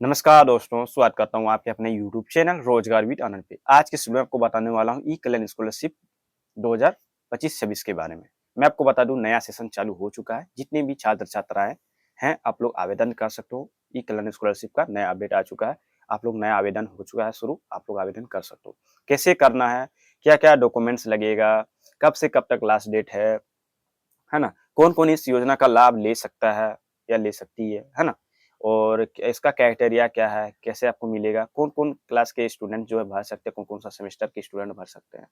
नमस्कार दोस्तों, स्वागत करता हूँ आपके अपने यूट्यूब चैनल रोजगार विद आनंद पे। आज के इस वीडियो में आपको बताने वाला हूँ ई कल्याण स्कॉलरशिप 2025-26 के बारे में। मैं आपको बता दूं, नया सेशन चालू हो चुका है। जितने भी छात्र छात्राएं हैं, आप लोग आवेदन कर सकते हो। ई कल्याण स्कॉलरशिप का नया अपडेट आ चुका है। आप लोग नया आवेदन हो चुका है शुरू, आप लोग आवेदन कर सकते हो। कैसे करना है, क्या क्या डॉक्यूमेंट्स लगेगा, कब से कब तक लास्ट डेट है ना? कौन-कौन इस योजना का लाभ ले सकता है या ले सकती है ना? और इसका क्राइटेरिया क्या है? कैसे आपको मिलेगा? कौन-कौन क्लास के स्टूडेंट जो है भर सकते हैं, कौन-कौन सा सेमेस्टर के स्टूडेंट भर सकते हैं?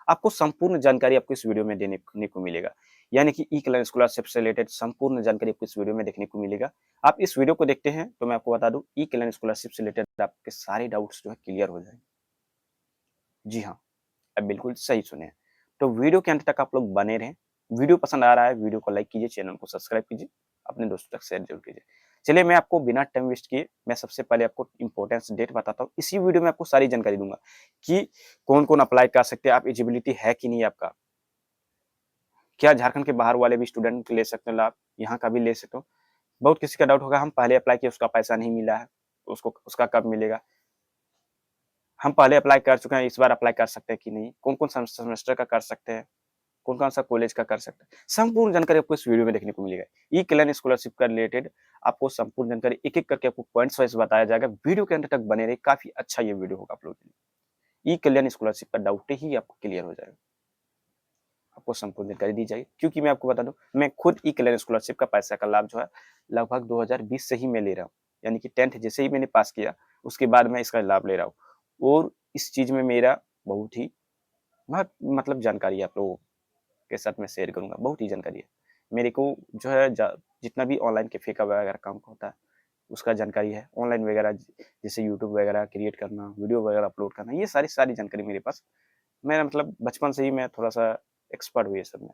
आपको संपूर्ण जानकारी आपको इस वीडियो में देखने को मिलेगा। यानी कि ई कल्याण स्कॉलरशिप से रिलेटेड संपूर्ण जानकारी आपको इस वीडियो में देखने को मिलेगा। आप इस वीडियो को देखते हैं तो मैं आपको बता दूँ, ई कल्याण स्कॉलरशिप से रिलेटेड आपके सारे डाउट्स जो है क्लियर हो जाएँगे। जी हाँ। आप बिल्कुल सही सुने हैं। तो वीडियो के अंत तक आप लोग बने रहें। वीडियो पसंद आ रहा है, वीडियो को लाइक कीजिए, चैनल को सब्सक्राइब कीजिए, अपने दोस्तों तक शेयर ज़रूर कीजिए। चलिए, मैं आपको बिना टाइम वेस्ट किए मैं सबसे पहले आपको इम्पोर्टेंस डेट बताता हूँ। इसी वीडियो में आपको सारी जानकारी दूँगा कि कौन-कौन अप्लाई कर सकते हैं, आप एलिजिबिलिटी है कि नहीं आपका? क्या झारखंड के बाहर वाले भी स्टूडेंट ले सकते हैं लाभ? यहाँ का भी ले सकते हो। बहुत किसी का डाउट होगा, हम पहले अप्लाई किए उसका पैसा नहीं मिला है, उसको उसका कब मिलेगा? हम पहले अप्लाई कर चुके हैं, इस बार अप्लाई कर सकते हैं कि नहीं? कौन-कौन सेमेस्टर का कर सकते हैं? कौन-कौन सा कॉलेज का कर सकते हैं। संपूर्ण जानकारी आपको इस वीडियो में देखने को मिलेगा। ई कल्याण स्कॉलरशिप का रिलेटेड आपको संपूर्ण जानकारी एक-एक करके आपको पॉइंट्स वाइज़ बताया जाएगा। वीडियो के अंत तक बने रहिए, काफ़ी अच्छा ये वीडियो होगा आप लोगों के लिए। ई कल्याण स्कॉलरशिप का डाउट ही आपको क्लियर हो जाएगा। आपको संपूर्ण जानकारी दी जाएगी, क्योंकि मैं आपको बता दूँ, मैं खुद ई कल्याण स्कॉलरशिप का पैसा का लाभ जो है लगभग 2020 से ही मैं ले रहा हूँ। यानी कि 10th जैसे ही मैंने पास किया, उसके बाद मैं इसका लाभ ले रहा हूँ और इस चीज़ में मेरा बहुत ही बहुत मतलब जानकारी है आप लोगों के साथ मैं शेयर करूँगा, बहुत ही जानकारी है। मेरे को जो है जितना भी ऑनलाइन कैफ़े का वगैरह काम होता है, उसका जानकारी है। ऑनलाइन वगैरह जैसे यूट्यूब वगैरह क्रिएट करना, वीडियो वगैरह अपलोड करना, ये सारी जानकारी मेरे पास। मैं मतलब बचपन से ही मैं थोड़ा-सा एक्सपर्ट हूँ ये सब में।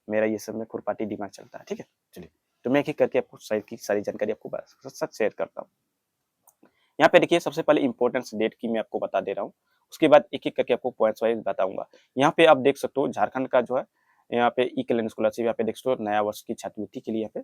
मेरा ये सब में खुरपाती दिमाग चलता है, ठीक है? चलिए, तो मैं एक-एक करके आपको सारी की सारी जानकारी आपको साथ शेयर करता हूँ। यहाँ पे देखिए, सबसे पहले इम्पोर्टेंस डेट की मैं आपको बता दे रहा हूँ। उसके बाद एक-एक करके आपको पॉइंट्स वाइज़ बताऊँगा। यहाँ पे आप देख सकते हो, झारखंड का जो है, यहाँ पे ई कल्याण स्कॉलरशिप यहाँ पे देख सकते हो, नया वर्ष की छात्रवृत्ति के लिए यहाँ पे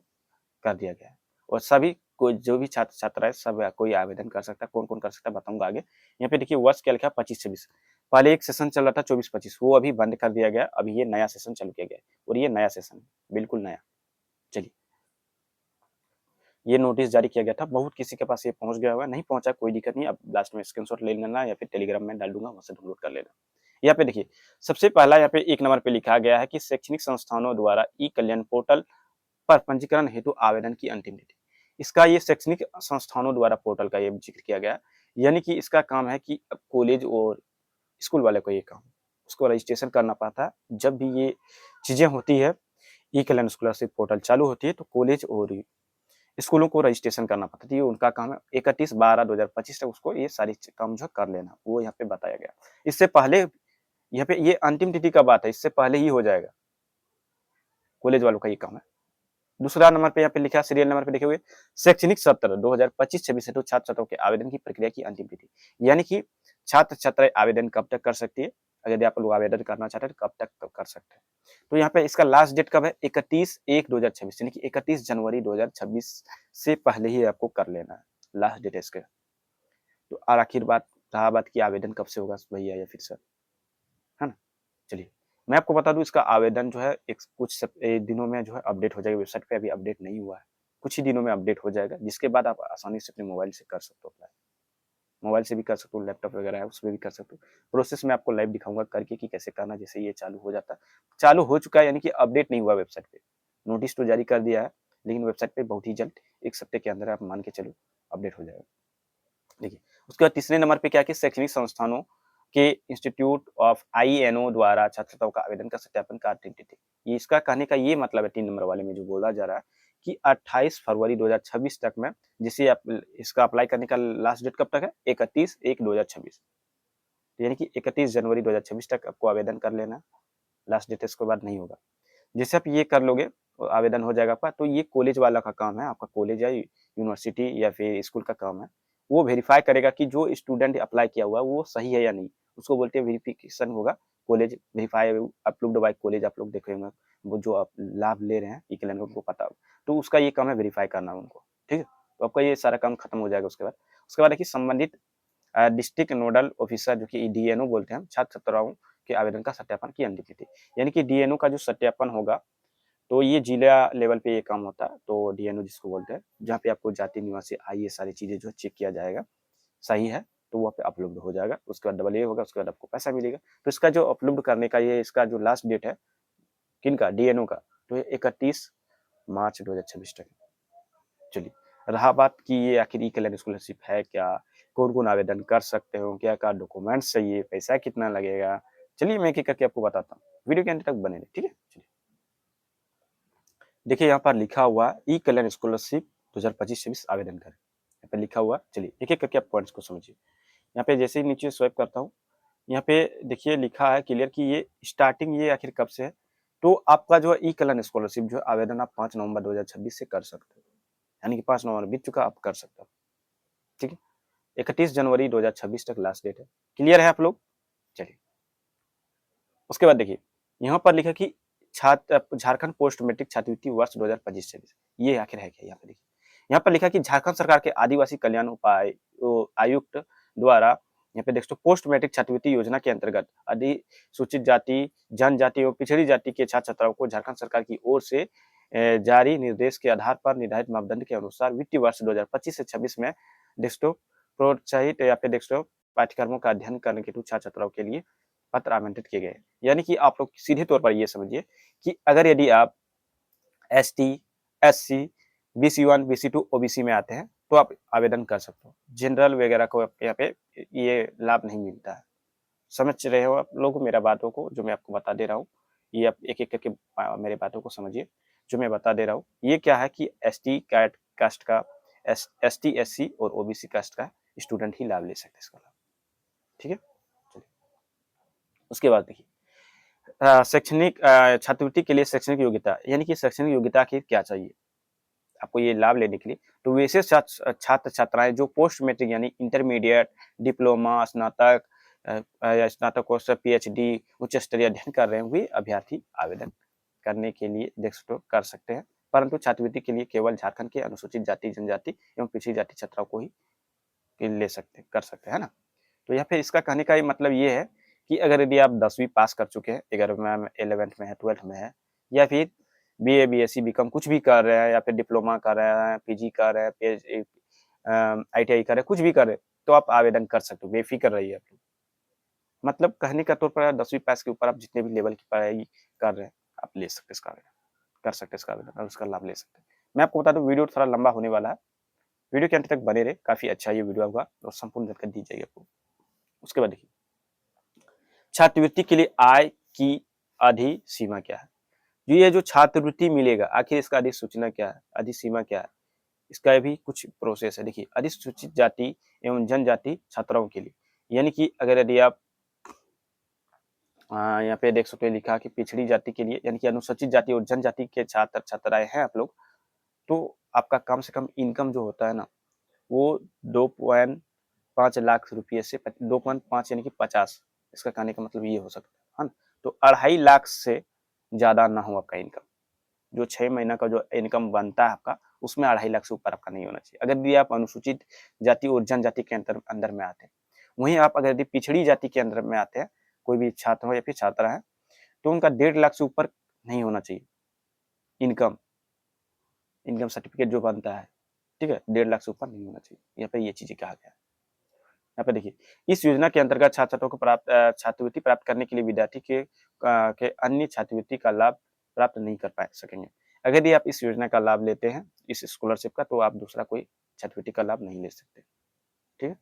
कर दिया गया है। और सभी कोई जो भी छात्र-छात्रा है, सब कोई आवेदन कर सकता है। कौन-कौन कर सकता है बताऊँगा आगे। यहाँ पे देखिए, वर्ष क्या लिखा है, 25-26। पहले एक सेशन चल रहा था 24-25, वो अभी बंद कर दिया गया है। अभी ये नया सेशन चालू किया गया है और ये नया सेशन है, बिल्कुल नया। चलिए, ये नोटिस जारी किया गया था, बहुत किसी के पास ये पहुँच गया होगा, नहीं पहुँचा कोई दिक्कत नहीं, अब लास्ट में स्क्रीनशॉट ले लेना या फिर टेलीग्राम में डाल दूँगा, वहाँ से डाउनलोड कर लेना। यहाँ पे देखिए, सबसे पहला यहाँ पे 1 नंबर पे लिखा गया है कि शैक्षणिक संस्थानों द्वारा ई कल्याण पोर्टल पर पंजीकरण हेतु आवेदन की अंतिम तिथि। इसका ये शैक्षणिक संस्थानों द्वारा पोर्टल का ये ज़िक्र किया गया है, यानी कि इसका काम है कि कॉलेज और स्कूल वाले को ये काम, उसको रजिस्ट्रेशन करना पड़ता है। जब भी ये चीज़ें होती है, ई कल्याण स्कॉलरशिप पोर्टल चालू होती है, तो कॉलेज और स्कूलों को रजिस्ट्रेशन करना पड़ता है। ये उनका काम है। 31/12/2025 तक उसको ये सारी काम जो कर लेना, वो यहाँ पे बताया गया। इससे पहले यहाँ पे ये अंतिम तिथि का बात है, इससे पहले ही हो जाएगा। कॉलेज वालों का ये काम है। दूसरा नंबर पे यहाँ पे लिखा है, सीरियल नंबर पे लिखे हुए, शैक्षणिक सत्र 2025-26 हेतु छात्र-छात्राओं के आवेदन की प्रक्रिया की अंतिम तिथि। यानी कि छात्र-छात्राएँ आवेदन कब तक कर सकती है? अगर यदि आप लोग आवेदन करना चाहते हैं तो कब तक कर सकते हैं? तो यहाँ पे इसका लास्ट डेट कब है? 31/1/2026, यानी कि 31 जनवरी 2026 से पहले ही आपको कर लेना है, लास्ट डेट है इसका। तो और आखिर बात रहा बात कि आवेदन कब से होगा भैया या फिर सर, है ना? चलिए, मैं आपको बता दूँ, इसका आवेदन जो है एक कुछ दिनों में जो है अपडेट हो जाएगा। वेबसाइट पे अभी अपडेट नहीं हुआ है। कुछ ही दिनों में अपडेट हो जाएगा, जिसके बाद आप आसानी से अपने मोबाइल से कर सकते हो अप्लाई। मोबाइल से भी कर सकते हो, लैपटॉप वगैरह है उसमें भी कर सकते हो। प्रोसेस मैं आपको लाइव दिखाऊँगा करके कि कैसे करना है, जैसे ये चालू हो जाता है। चालू हो चुका है, यानी कि अपडेट नहीं हुआ वेबसाइट पे। नोटिस तो जारी कर दिया है, लेकिन वेबसाइट पे बहुत ही जल्द 1 हफ्ते के अंदर आप मान के चलो अपडेट हो जाएगा। देखिए, उसके बाद तीसरे नंबर पे क्या है कि शैक्षणिक संस्थानों के इंस्टीट्यूट ऑफ आईएनओ द्वारा छात्रताओं का आवेदन का सत्यापन का अंतिम तिथि। ये इसका कहने का ये मतलब है, 3 नंबर वाले में जो बोला जा रहा है कि 28 फरवरी 2026 तक में, जिसे आप इसका अप्लाई करने का लास्ट डेट कब तक है? 31/1/2026। यानी कि 31 जनवरी 2026 तक आपको आवेदन कर लेना है, लास्ट डेट इसके बाद नहीं होगा। जैसे आप ये कर लोगे, आवेदन हो जाएगा आपका, तो ये कॉलेज वाला का काम है, आपका कॉलेज या यूनिवर्सिटी या फिर स्कूल का काम है। वो वेरीफाई करेगा कि जो स्टूडेंट अप्लाई किया हुआ है वो सही है या नहीं। उसको बोलते हैं वेरिफिकेशन होगा। College verify approved by college, आप लोग देखे होंगे, वो जो आप लाभ ले रहे हैं ई कल्याण, उनको पता हो। तो उसका ये काम है वेरीफाई करना उनको, ठीक है? तो आपका ये सारा काम खत्म हो जाएगा। उसके बाद देखिए संबंधित डिस्ट्रिक्ट नोडल ऑफिसर जो कि डीएनओ बोलते हैं, छात्र छात्राओं के आवेदन का सत्यापन की अंतिम तिथि, यानी कि डीएनओ का जो सत्यापन होगा तो ये जिला लेवल पे ये काम होता है। तो डीएनओ जिसको बोलते हैं, जहाँ पे आपको जाति निवासी आय ये सारी चीजें जो चेक किया जाएगा सही है तो वहाँ पे अपलोड हो जाएगा। उसके बाद डबल ए होगा, उसके बाद आपको पैसा मिलेगा। तो इसका जो अपलोड करने का ये इसका जो लास्ट डेट है किनका, डीएनओ का, तो ये 31 मार्च 2026 तक है। चलिए, रहा बात कि ये आखिर ई कल्याण स्कॉलरशिप है क्या, कौन कौन आवेदन कर सकते हो, क्या क्या डॉक्यूमेंट्स चाहिए, पैसा कितना लगेगा, चलिए मैं एक एक करके आपको बताता हूँ। वीडियो के अंत तक बने रहे, ठीक है। चलिए देखिए यहाँ पर लिखा हुआ ई कल्याण स्कॉलरशिप 2025-26 आवेदन करें, यहाँ पे लिखा हुआ। चलिए एक एक करके आप पॉइंट्स को समझिए। यहाँ पे जैसे ही नीचे स्वाइप करता हूँ, यहाँ पे देखिए लिखा है क्लियर कि ये स्टार्टिंग ये आखिर कब से है। तो आपका जो ई कल्याण स्कॉलरशिप जो आवेदन आप 5 नवंबर 2026 से कर सकते हो, यानी कि 5 नवंबर बीत चुका, आप कर सकते हो, ठीक है। 31 जनवरी 2026 तक लास्ट डेट है। क्लियर है आप लोग? चलिए उसके बाद देखिए यहाँ पर लिखा कि छात्र झारखंड पोस्ट मैट्रिक छात्रवृत्ति वर्ष 2025-26, ये आखिर है क्या। यहाँ पे देखिए, यहाँ पर लिखा कि झारखंड सरकार के आदिवासी कल्याण उपाय आयुक्त द्वारा यहाँ पे देखो पोस्ट मैट्रिक छात्रवृत्ति योजना के अंतर्गत अधिसूचित जाति, जनजाति एवं पिछड़ी जाति के छात्र छात्राओं को झारखंड सरकार की ओर से जारी निर्देश के आधार पर निर्धारित मापदंड के अनुसार वित्तीय वर्ष 2025 से 26 में देखो प्रोत्साहित या फिर देखो पाठ्यक्रमों का अध्ययन करने के छात्र छात्राओं के लिए पत्र आवंटित किए गए। यानी कि आप लोग सीधे तौर पर ये समझिए कि अगर यदि आप एसटी, एससी, बीसी1, बीसी2, ओबीसी में आते हैं तो आप आवेदन कर सकते हो। जनरल वगैरह को यहाँ पे ये लाभ नहीं मिलता है। समझ रहे हो आप लोग मेरा बातों को, जो मैं आपको बता दे रहा हूँ। ये आप एक एक करके मेरे बातों को समझिए जो मैं बता दे रहा हूँ। ये क्या है कि एसटी कास्ट का, एसटी, एससी और ओबीसी कास्ट का स्टूडेंट ही लाभ ले सकते हैं इसका लाभ, ठीक है। उसके बाद देखिए शैक्षणिक छात्रवृत्ति के लिए शैक्षणिक योग्यता, यानी कि शैक्षणिक योग्यता की क्या चाहिए आपको ये लाभ लेने के लिए। तो वैसे छात्र छात्राएं जो पोस्ट मैट्रिक यानी इंटरमीडिएट, डिप्लोमा, स्नातक या स्नातकोत्तर, पीएचडी, उच्च स्तरीय अध्ययन कर रहे हैं वे अभ्यर्थी आवेदन करने के लिए डेस्कटॉप कर सकते हैं। परंतु छात्रवृत्ति के लिए केवल झारखंड के अनुसूचित जाति, जनजाति एवं पिछड़ी जाति छात्राओं को ही ले सकते कर सकते हैं ना। तो यहाँ पे इसका कहने का मतलब ये है कि अगर यदि आप 10वीं पास कर चुके हैं, 11वीं में, 11th में है, 12th में है, या फिर बीए, बीएससी, बीकॉम कुछ भी कर रहे हैं, या फिर डिप्लोमा कर रहे हैं, पीजी कर रहे हैं, आईटीआई कर रहे हैं, कुछ भी कर रहे हैं, तो आप आवेदन कर सकते हो, बेफिक्र रहिए आप लोग। मतलब कहने का तौर पर 10वीं पास के ऊपर आप जितने भी लेवल की पढ़ाई कर रहे हैं आप ले सकते हैं इसका आवेदन, कर सकते हैं इसका आवेदन और उसका लाभ ले सकते हैं। मैं आपको बता दूं वीडियो थोड़ा लंबा होने वाला है, वीडियो के अंत तक बने रहे, काफी अच्छा ये वीडियो होगा और संपूर्ण जानकारी दी जाएगी आपको। उसके बाद देखिए छात्रवृत्ति के लिए आय की अधिसीमा क्या है। जो ये जो छात्रवृत्ति मिलेगा आखिर इसका अधिसूचना क्या है, अधिसीमा क्या है, इसका भी कुछ प्रोसेस है। देखिए अधिसूचित जाति एवं जनजाति छात्राओं के लिए, यानी कि अगर यदि आप यहाँ पे देख सकते हैं लिखा कि पिछड़ी जाति के लिए, यानी कि अनुसूचित जाति और जनजाति के छात्र छात्राएं हैं आप लोग, तो आपका कम से कम इनकम जो होता है ना वो 2.5 लाख रुपये से 2.5 यानी कि 50, इसका कहने का मतलब ये हो सकता है ना। तो 2.5 लाख से ज्यादा ना हो आपका इनकम, जो 6 महीना का जो इनकम बनता है आपका उसमें 2.5 लाख से ऊपर आपका नहीं होना चाहिए अगर भी आप अनुसूचित जाति और जनजाति के अंदर में आते हैं। वहीं आप अगर यदि पिछड़ी जाति के अंदर में आते हैं, कोई भी छात्र हो या फिर छात्रा है, तो उनका 1.5 लाख से ऊपर नहीं होना चाहिए इनकम, इनकम सर्टिफिकेट जो बनता है, ठीक है, 1.5 लाख से ऊपर नहीं होना चाहिए। यहाँ पे ये चीजें कहा गया है। यहाँ पे देखिए इस योजना के अंतर्गत छात्र छात्राओं को छात्रवृत्ति प्राप्त करने के लिए विद्यार्थी के अन्य छात्रवृत्ति का लाभ प्राप्त नहीं कर पाए सकेंगे। अगर यदि आप इस योजना का लाभ लेते हैं, इस स्कॉलरशिप का, तो आप दूसरा कोई छात्रवृत्ति का लाभ नहीं ले सकते, ठीक है।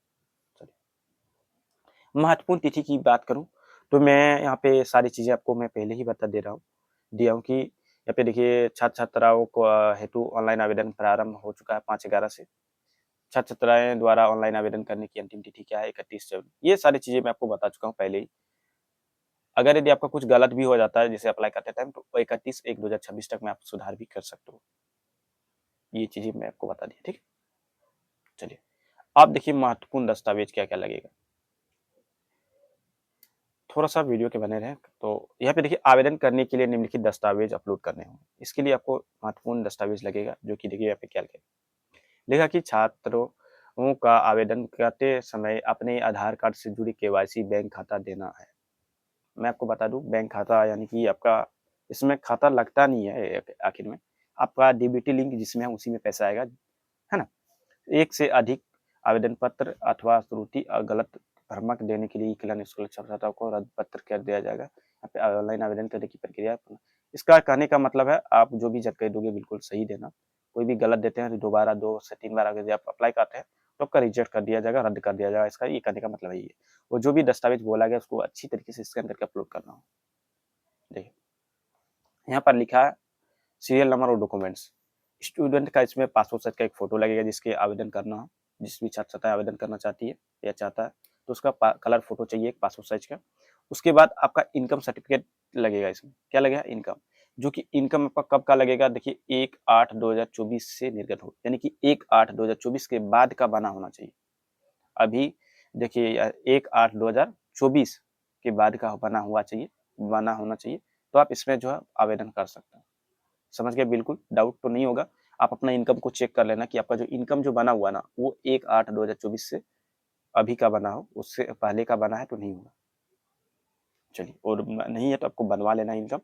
चलिए महत्वपूर्ण तिथि की बात करूं तो मैं यहाँ पे सारी चीजें आपको मैं पहले ही बता दे रहा हूँ दिया हूँ कि यहाँ पे देखिए छात्र छात्राओं को हेतु ऑनलाइन आवेदन प्रारंभ हो चुका है 5/11 से। छात्र छात्राएं द्वारा ऑनलाइन आवेदन करने की अंतिम तिथि क्या है, 31 जनवरी। ये सारी चीजें मैं आपको बता चुका हूँ पहले ही। अगर यदि आपका कुछ गलत भी हो जाता है जैसे अप्लाई करते टाइम, तो 31/1/2026 तक में आप सुधार भी कर सकते हो। ये चीजें मैं आपको बता दी, ठीक है। चलिए आप देखिए महत्वपूर्ण दस्तावेज क्या क्या लगेगा, थोड़ा सा वीडियो के बने रहें। तो यहाँ पे देखिए आवेदन करने के लिए निम्नलिखित दस्तावेज अपलोड करने होंगे। इसके लिए आपको महत्वपूर्ण दस्तावेज लगेगा जो कि देखिए यहाँ पे क्या लगेगा, लिखा कि छात्रों का आवेदन करते समय अपने आधार कार्ड से जुड़ी केवाईसी बैंक खाता देना है। मैं आपको बता दूं, बैंक खाता यानी कि आपका इसमें खाता लगता नहीं है आखिर में, आपका डीबीटी लिंक जिसमें है उसी में पैसा आएगा, है ना। एक से अधिक आवेदन पत्र अथवा त्रुटि और गलत भ्रामक देने के लिए कल्याण स्कूल छात्रों को रद्द पत्र कर दिया जाएगा। यहाँ पे ऑनलाइन आवेदन करने की प्रक्रिया। इसका कहने का मतलब है आप जो भी जानकारी दोगे बिल्कुल सही देना। कोई भी गलत देते हैं तो दोबारा 2 से 3 बार अगर आप अप्लाई करते हैं तो आपका रिजेक्ट कर दिया जाएगा, रद्द कर दिया जाएगा। इसका ये कहने का मतलब यही है। और जो भी दस्तावेज बोला गया उसको अच्छी तरीके से स्कैन करके अपलोड करना हो। देखिए यहाँ पर लिखा है सीरियल नंबर और डॉक्यूमेंट्स। स्टूडेंट का इसमें पासपोर्ट साइज का एक फोटो लगेगा जिसके आवेदन करना हो, जिस भी छात्र छात्रा आवेदन करना चाहती है या चाहता है तो उसका कलर फोटो चाहिए एक पासपोर्ट साइज का। उसके बाद आपका इनकम सर्टिफिकेट लगेगा। इसमें क्या लगेगा? इनकम। जो कि इनकम आपका कब का लगेगा? देखिए 1/8/2024 से निर्गत हो, यानी कि 1/8/2024 के बाद का बना होना चाहिए। अभी देखिए 1/8/2024 के बाद का बना होना चाहिए, तो आप इसमें जो है आवेदन कर सकते हैं। समझ गए? बिल्कुल डाउट तो नहीं होगा। आप अपना इनकम को चेक कर लेना कि आपका जो इनकम जो बना हुआ ना वो 1/8/2024 से अभी का बना हो, उससे पहले का बना है तो नहीं होगा। चलिए, और नहीं है तो आपको बनवा लेना इनकम।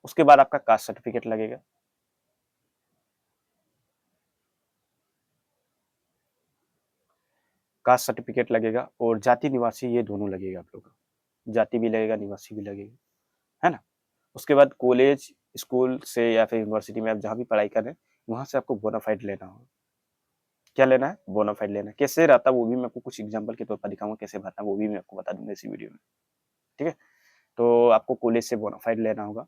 उसके बाद आपका कास्ट सर्टिफिकेट लगेगा। कास्ट सर्टिफिकेट लगेगा और जाति निवासी ये दोनों लगेगा आप लोगों का। जाति भी लगेगा, निवासी भी लगेगा, है ना। उसके बाद कॉलेज, स्कूल से या फिर यूनिवर्सिटी में आप जहाँ भी पढ़ाई कर रहे हैं वहाँ से आपको बोनाफाइड लेना होगा। क्या लेना है? बोनाफाइड लेना है। कैसे रहता है वो भी मैं आपको कुछ एग्जांपल के तौर पर दिखाऊंगा, कैसे भरना है वो भी मैं आपको बता दूंगा इसी वीडियो में। ठीक है, तो आपको कॉलेज से बोनाफाइड लेना होगा,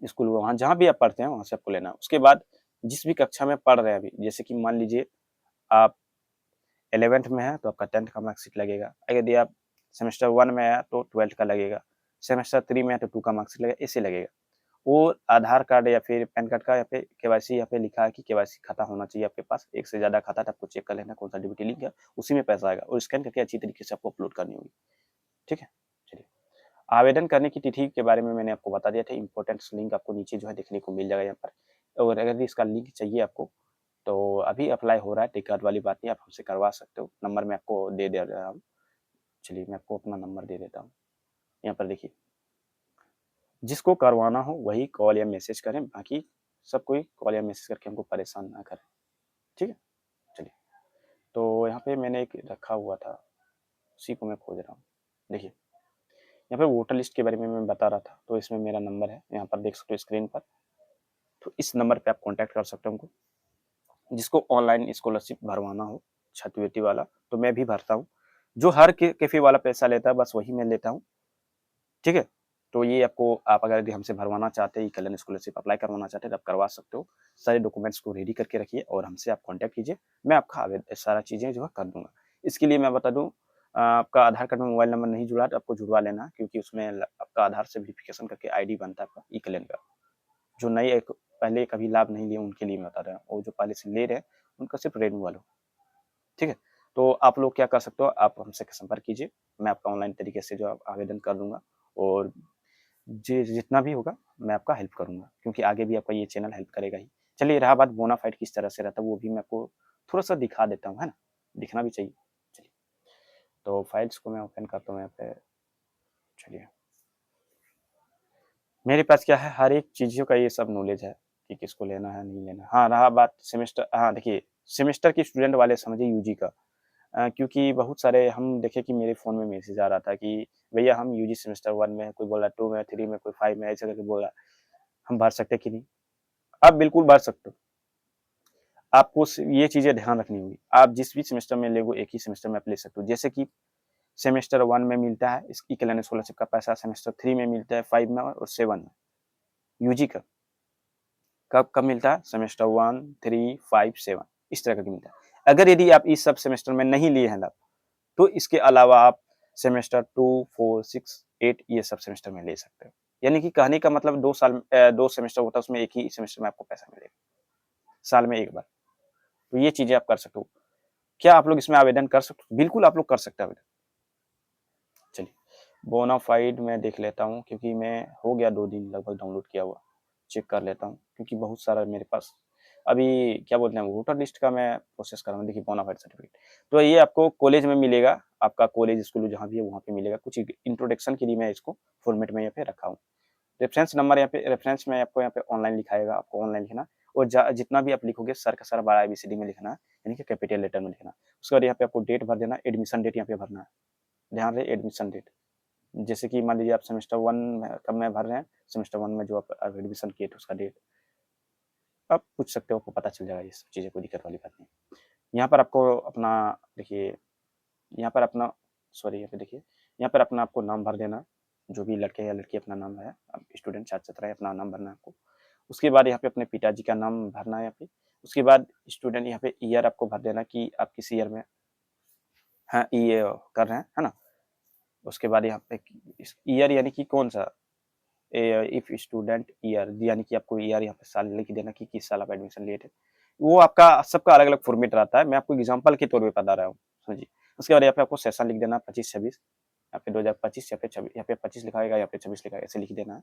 स्कूल वहाँ जहाँ भी आप पढ़ते हैं वहाँ से आपको लेना है। उसके बाद जिस भी कक्षा में पढ़ रहे हैं अभी, जैसे कि मान लीजिए आप 11th में है तो आपका 10th का मार्कशीट लगेगा। यदि आप सेमेस्टर 1 में है तो 12th का लगेगा, सेमेस्टर 3 में है तो 2 का मार्कशीट लगेगा, ऐसे लगेगा। और आधार कार्ड या फिर पैन कार्ड का यहाँ पे केवाईसी यहाँ पे लिखा है कि केवाईसी खाता होना चाहिए आपके पास। एक से ज़्यादा खाता है तो आपको चेक कर लेना कौन सा डीबीटी लिंक है, उसी में पैसा आएगा और स्कैन करके अच्छी तरीके से आपको अपलोड करनी होगी। ठीक है, चलिए। आवेदन करने की तिथि के बारे में मैंने आपको बता दिया था। इम्पोर्टेंट्स लिंक आपको नीचे जो है देखने को मिल जाएगा यहाँ पर। और अगर इसका लिंक चाहिए आपको तो अभी अप्लाई हो रहा है, दिक्कत वाली बात नहीं, आप हमसे करवा सकते हो। नंबर मैं आपको दे रहा हूँ। चलिए मैं आपको अपना नंबर दे देता हूँ। यहाँ पर देखिए, जिसको करवाना हो वही कॉल या मैसेज करें, बाकी सब कोई कॉल या मैसेज करके हमको परेशान ना करें। ठीक है, चलिए। तो यहाँ पे मैंने एक रखा हुआ था, उसी को मैं खोज रहा हूँ। देखिए यहाँ पे वोटर लिस्ट के बारे में मैं बता रहा था, तो इसमें मेरा नंबर है, यहाँ पर देख सकते हो स्क्रीन पर। तो इस नंबर पे आप कॉन्टैक्ट कर सकते हो हमको। जिसको ऑनलाइन स्कॉलरशिप भरवाना हो छात्रवृत्ति वाला, तो मैं भी भरता हूँ। जो हर कैफे वाला पैसा लेता है बस वही मैं लेता हूँ। ठीक है, तो ये आपको, आप अगर यदि हमसे भरवाना चाहते हैं, कल्याण स्कॉलरशिप अप्लाई करवाना चाहते हैं तो आप करवा सकते हो। सारे डॉक्यूमेंट्स को रेडी करके रखिए और हमसे आप कॉन्टैक्ट कीजिए, मैं आपका सारा चीज़ें जो है कर दूंगा। इसके लिए मैं बता दूं, आपका आधार कार्ड में मोबाइल नंबर नहीं जुड़ा तो आपको जुड़वा लेना, क्योंकि उसमें आपका आधार से वेरिफिकेशन करके आईडी बनता है आपका ई कल्याण का। जो नए पहले कभी लाभ नहीं लिए उनके लिए मैं बता रहा हूँ, और जो पहले से ले रहे हैं उनका सिर्फ रेन्यूअल हो। ठीक है, तो आप लोग क्या कर सकते हो, आप हमसे संपर्क कीजिए, मैं आपका ऑनलाइन तरीके से जो आवेदन कर दूंगा। और जी जितना भी होगा मैं आपका हेल्प करूंगा, क्योंकि आगे भी आपका ये चैनल हेल्प करेगा ही। चलिए, रहा बात बोनाफाइड किस तरह से रहता है वो भी मैं आपको थोड़ा सा दिखा देता हूँ, है ना, दिखना भी चाहिए। चलिए, तो फाइल्स को मैं ओपन करता हूँ यहाँ पे। चलिए, मेरे पास क्या है, हर एक चीज़ों का ये सब नॉलेज है कि किसको लेना है नहीं लेना। हाँ, रहा बात सेमेस्टर, हाँ देखिए, सेमेस्टर की स्टूडेंट वाले समझिए यूजी का। क्योंकि बहुत सारे हम देखे कि मेरे फ़ोन में मैसेज आ रहा था कि भैया हम यूजी सेमेस्टर 1 में है, कोई बोल रहा है 2 में है, 3 में, कोई 5 में, ऐसे करके बोल रहा है। हम भर सकते हैं कि नहीं? आप बिल्कुल भर सकते हो। आपको ये चीज़ें ध्यान रखनी होगी। आप जिस भी सेमेस्टर में लोगे एक ही सेमेस्टर में आप ले सकते हो। जैसे कि सेमेस्टर 1 में मिलता है इसकी कल्याण स्कॉलरशिप का पैसा, सेमेस्टर 3 में मिलता है, 5 में और 7 में। यूजी का कब कब मिलता है? सेमेस्टर 1, 3, 5, 7 इस तरह का मिलता है। अगर यदि आप इस सब सेमेस्टर में नहीं लिए हैं लाभ, तो इसके अलावा आप सेमेस्टर 2, 4, 6, 8 ये सब सेमेस्टर में ले सकते हो। यानी कि कहने का मतलब 2 सेमेस्टर होता है, उसमें एक ही सेमेस्टर में आपको पैसा मिलेगा, साल में एक बार। तो ये चीज़ें आप कर सकते हो। क्या आप लोग इसमें आवेदन कर सकते हो? बिल्कुल आप लोग कर सकते हैं आवेदन। चलिए, बोनाफाइड मैं देख लेता हूँ, क्योंकि मैं हो गया 2 दिन लगभग डाउनलोड किया हुआ। चेक कर लेता हूँ क्योंकि बहुत सारा मेरे पास अभी क्या बोलते हैं वोटर लिस्ट का मैं प्रोसेस कर रहा हूँ, देखिए बोनाफाइड सर्टिफिकेट। तो ये आपको कॉलेज में मिलेगा, आपका कॉलेज स्कूल जहाँ भी है वहाँ पे मिलेगा। कुछ इंट्रोडक्शन के लिए मैं इसको फॉर्मेट में यहाँ पे रखा हूँ। रेफरेंस नंबर यहाँ पे, रेफरेंस में आपको यहाँ पे ऑनलाइन लिखाएगा, आपको ऑनलाइन लिखना, और जितना भी आप लिखोगे सर का सारा बड़ा ABCD में लिखना है, यानी कि कैपिटल लेटर में लिखना। उसके बाद यहाँ पे आपको डेट भर देना, एडमिशन डेट यहाँ पे भरना है, ध्यान रहे एडमिशन डेट। जैसे कि मान लीजिए आप सेमेस्टर 1 में कब में भर रहे हैं, सेमेस्टर 1 में जो आप एडमिशन किए थे उसका डेट आप पूछ सकते हो, आपको पता चल जाएगा। ये सब चीज़ें कोई दिक्कत वाली बात नहीं। यहाँ पर आपको अपना देखिए, यहाँ पर अपना सॉरी यहाँ पे देखिए, यहाँ पर अपना आपको नाम भर देना, जो भी लड़के या लड़की अपना नाम है, अब स्टूडेंट छात्र है अपना नाम भरना है आपको। उसके बाद यहाँ पे अपने पिताजी का नाम भरना है यहाँ पे। उसके बाद स्टूडेंट यहाँ पे ईयर आपको भर देना कि आप किस ईयर में हाँ ये कर रहे हैं, है ना। उसके बाद यहाँ पे ईयर यानी कि कौन सा, इफ स्टूडेंट ईयर यानी कि आपको ईयर यहाँ पे साल लिख देना कि किस साल आप एडमिशन लिए थे। वो आपका सबका अलग अलग फॉर्मेट रहता है, मैं आपको एग्जांपल के तौर पे बता रहा हूँ, समझिए। उसके बाद यहाँ पे आपको सेशन लिख देना 25-26, यहाँ पे 2025, यहाँ पे 26, यहाँ पे 25 लिखाएगा, यहाँ पे 26 लिखाएगा, ऐसे लिख देना है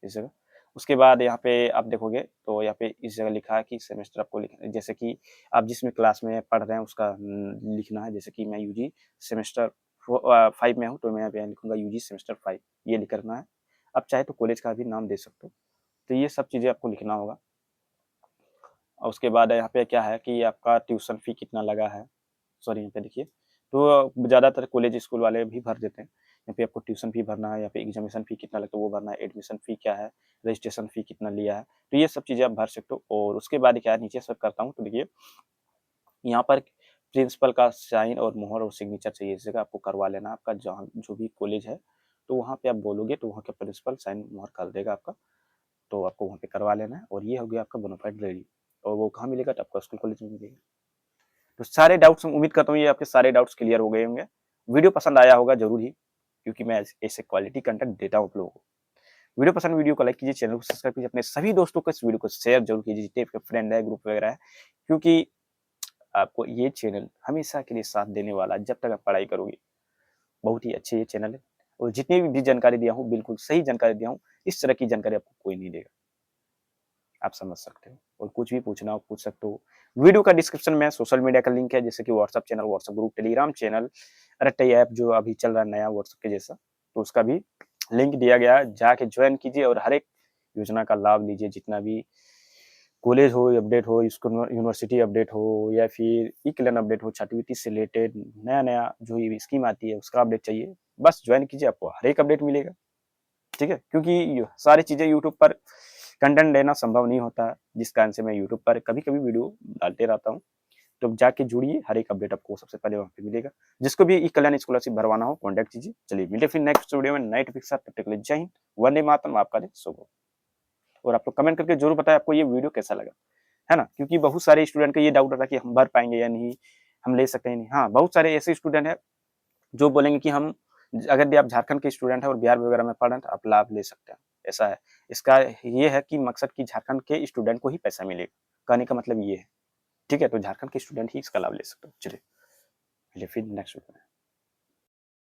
इस जगह। उसके बाद यहाँ पे आप देखोगे तो यहाँ पे इस जगह लिखा है कि सेमेस्टर आपको लिखना है, जैसे कि आप जिसमें क्लास में पढ़ रहे हैं उसका लिखना है। जैसे कि मैं यूजी सेमेस्टर 5 में हूँ, तो मैं यहाँ पे लिखूंगा यूजी सेमेस्टर 5, ये लिख करना है। आप चाहे तो कॉलेज का भी नाम दे सकते हो। तो ये सब चीज़ें आपको लिखना होगा। और उसके बाद यहाँ पे क्या है कि आपका ट्यूशन फ़ी कितना लगा है, सॉरी यहाँ पे देखिए, तो ज़्यादातर कॉलेज स्कूल वाले भी भर देते हैं। यहाँ पे आपको ट्यूशन फ़ी भरना है, यहाँ पे एग्ज़ामिनेशन फ़ी कितना लगता है वो भरना है, एडमिशन फ़ी क्या है, रजिस्ट्रेशन फ़ी कितना लिया है, तो ये सब चीज़ें आप भर सकते हो। और उसके बाद क्या है, नीचे स्क्रॉल करता हूँ तो देखिए यहाँ पर प्रिंसिपल का साइन और मुहर और सिग्नेचर चाहिए, इस जगह आपको करवा लेना। आपका जहाँ जो भी कॉलेज है तो वहाँ पे आप बोलोगे तो वहाँ का प्रिंसिपल साइन मुहर कर देगा आपका, तो आपको वहाँ पे करवा लेना है। और ये हो गया आपका बोनाफाइड रेडी। और वो कहाँ मिलेगा, तो आपका स्कूल कॉलेज में मिलेगा। तो सारे डाउट्स उम्मीद करता हूँ ये आपके सारे डाउट्स क्लियर हो गए होंगे। वीडियो पसंद आया होगा जरूर ही, क्योंकि मैं ऐसे क्वालिटी कंटेंट देता हूँ आप लोगों को। वीडियो पसंद, वीडियो को लाइक कीजिए, चैनल को सब्सक्राइब कीजिए, अपने सभी दोस्तों को इस वीडियो को शेयर जरूर कीजिए, जितने आपके फ्रेंड है, ग्रुप वगैरह है, क्योंकि आपको ये चैनल हमेशा के लिए साथ देने वाला है जब तक आप पढ़ाई करोगे। बहुत ही अच्छे ये चैनल है, और जितनी भी जानकारी दिया हूँ बिल्कुल सही जानकारी दिया हूँ। इस तरह की जानकारी आपको कोई नहीं देगा, आप समझ सकते हो। और कुछ भी पूछना हो पूछ सकते हो। वीडियो का डिस्क्रिप्शन में सोशल मीडिया का लिंक है, जैसे कि WhatsApp channel, WhatsApp group, Telegram channel, Ratte app जो अभी चल रहा है नया व्हाट्सएप के जैसा, तो उसका भी लिंक दिया गया है, जाके ज्वाइन कीजिए और हर एक योजना का लाभ लीजिए। जितना भी कॉलेज हो अपडेट हो, यूनिवर्सिटी अपडेट हो, या फिर ई-क्लेन अपडेट हो, छात्रवृत्ति से रिलेटेड नया नया जो स्कीम आती है उसका अपडेट चाहिए, बस ज्वाइन कीजिए, आपको हर एक अपडेट मिलेगा। ठीक है, क्योंकि सारी चीजें यूट्यूब पर कंटेंट लेना संभव नहीं होता, जिस कारण से मैं यूट्यूब पर कभी कभी वीडियो डालते रहता हूँ। तो जाके जुड़िए, हर एक अपडेट आपको सबसे पहले वहाँ पे मिलेगा। जिसको भी ई कल्याण स्कॉलरशिप भरवाना हो कॉन्टैक्ट कीजिए। चलिए मिलते फिर नेक्स्ट वीडियो में नए टॉपिक के साथ, तब तक के लिए जय हिंद, वंदे मातरम, आपका दिन शुभ हो। और आप लोग कमेंट करके जरूर बताएं आपको ये वीडियो कैसा लगा, है ना, क्योंकि बहुत सारे स्टूडेंट का ये डाउट रहता है कि हम भर पाएंगे या नहीं, हम ले सकते हैं नहीं। हाँ, बहुत सारे ऐसे स्टूडेंट है जो बोलेंगे कि हम, अगर भी आप झारखंड के स्टूडेंट हैं और बिहार वगैरह में पढ़ रहे हैं तो आप लाभ ले सकते हैं, ऐसा है। इसका ये है कि मकसद कि झारखंड के स्टूडेंट को ही पैसा मिलेगा, कहने का मतलब ये है। ठीक है, तो झारखंड के स्टूडेंट ही इसका लाभ ले सकते हो। चलिए फिर नेक्स्ट वीडियो में।